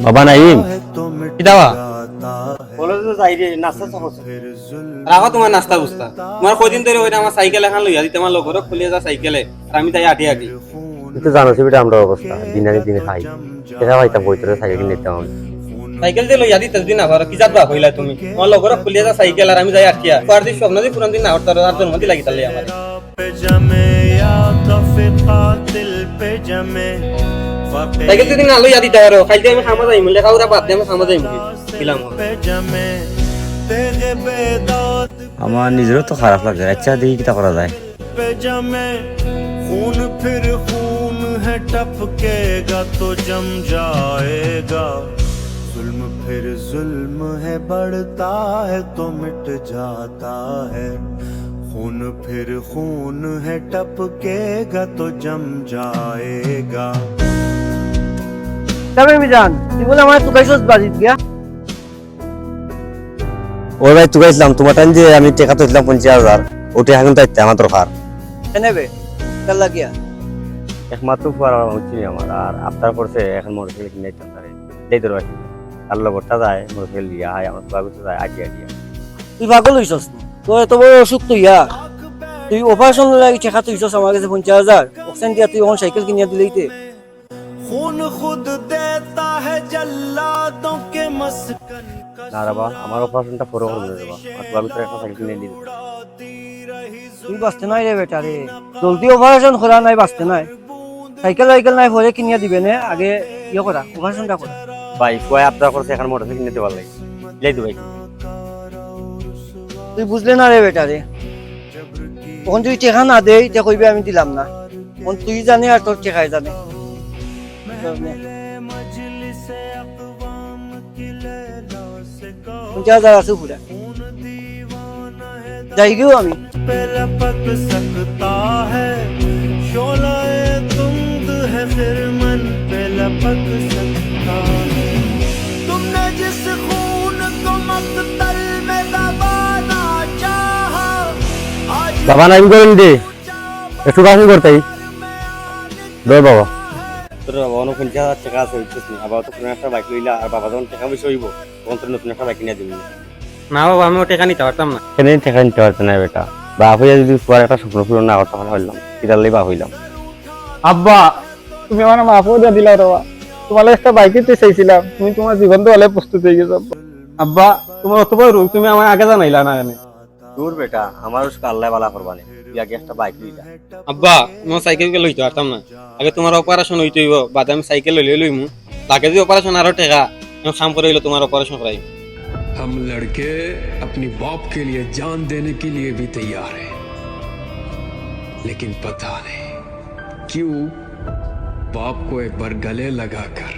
বাবা নাইম কি দাওয়া বলে তো যাই রে নাস্তা চাপছ রাখো তোমার নাস্তা বুস্তা তোমার কয়দিন ধরে হইনা আমার সাইকেল এখন লইয়া দিতে আমার লগর খুলিয়ে যা সাইকেলে আর আমি তাই আটি আটি তুই তো জানো সেটা আমরা অবস্থা দিন আনি দিনে খাই এটা ভাইতাম বইতরে সাইকেল নিতাম আমি সাইকেল যে লইয়া দিতে দিন আবার কি যাবা হইলা তুমি আমার লগর খুলিয়ে যা সাইকেল আর আমি যাই আটিয়া পার দিন স্বপ্ন দি পুরান দিন না হতার আর জন্মদি লাগি তালে আমার সাইকেল যদি না লইয়া দিতে পারো খাইতে আমি খামা যাই মিলে খাওয়া বাদ দিয়ে আমি খামা যাই মুখি দিলাম আমার নিজেরও তো খারাপ লাগে আচ্ছা দেখি কিটা করা যায় खून फिर खून है टपकेगा तो जम जाएगा जुल्म फिर जुल्म है बढ़ता है तो मिट जाता है खून फिर खून है टपकेगा तो जम जाएगा তবে মিজান তুই বলে আমার তুকাইছস বাজিত গিয়া ওই ভাই তুই গাইছিলাম তোমার টাইম যে আমি টাকা তো দিলাম 50,000 ওটা এখন তাইতে আমার দরকার এনেবে কাল লাগিয়া একমাত্র ফুয়ার হচ্ছে আমার আর আপনার করছে এখন মোটরসাইকেল কিনে দিতে পারে এই তো রাখি আর লগরটা যায় মোটরসাইকেল দিয়া হয় আমার বাগুতে যায় আটি আটিয়া তুই পাগল হইছস তো এত বড় অসুখ তুই তুই অপারেশন লাগি টাকা তুইছস আমার কাছে 50,000 অক্সিজেন দিয়া তুই ওন সাইকেল কিনিয়া দিলেইতে खून खुद देता है जल्लादों के मस्कन का না রাবা আমার অপারেশনটা পুরো করে দেবা আর বাগুতে একটা সাইকেল কিনে দিবে তুই বাঁচতে নাই রে বেটা রে জলদি অপারেশন করা নাই বাঁচতে নাই সাইকেল নাই পরে কিনিয়া দিবে না আগে করা অপারেশনটা করা ভাই ফুয়াই আপনার করছে এখন মোটরসাইকেল কিনে দিতে পারলে যাই তো ভাই তুই বুঝলে না রে বেটা রে তখন তুই টেকা না দেই তে কইবে আমি দিলাম না তখন তুই জানে আর তোর টেকাই জানে 50,000 আছে পুরা যাই গিয়েও আমি पे लपक सकता है शोलाए तुंग है फिर मन पे लपक सकता है तुमने जिस खून को मक्तल में दबाना चाहा आज বাবা নাইম করেন দে একটু কাজ করতেই দে বাবা তোর বাবা অন্য 50,000 টাকা আছে বুঝছিস না বাবা তো কোনো একটা বাইক লইলা আর বাবা যখন টাকা বেশি হইব তখন তোর নতুন একটা বাইক কিনে দিবি না বাবা আমি ওটা নিতে পারতাম না কেন টাকা নিতে পারতে না বেটা বাপ হইয়া যদি তোর একটা স্বপ্ন পূরণ না করতে পারলাম কিদার বাপ হইলাম আব্বা তুমি আমার মাফ করে দিলা রে তোমার একটা বাইক কিনতে চাইছিলাম তুমি তোমার জীবন তো অলে প্রস্তুত হয়ে গেছো আব্বা তোমার অত বড় রোগ তুমি আমার আগে জানাইলা না কেন দূর বেটা আমার উসকে আল্লাহ বালা করবানে তুই আগে একটা বাইক লইলা আব্বা মই সাইকেল লইতে পারতাম না আগে তোমার অপারেশন হইতে হইব বাদে আমি সাইকেল লইমু লাগে যে অপারেশন আরো টাকা আমি কাম করে হইলো তোমার অপারেশন করাই हम लड़के अपनी बाप के लिए जान देने के लिए भी तैयार हैं लेकिन पता नहीं क्यों बाप को एक बार गले लगाकर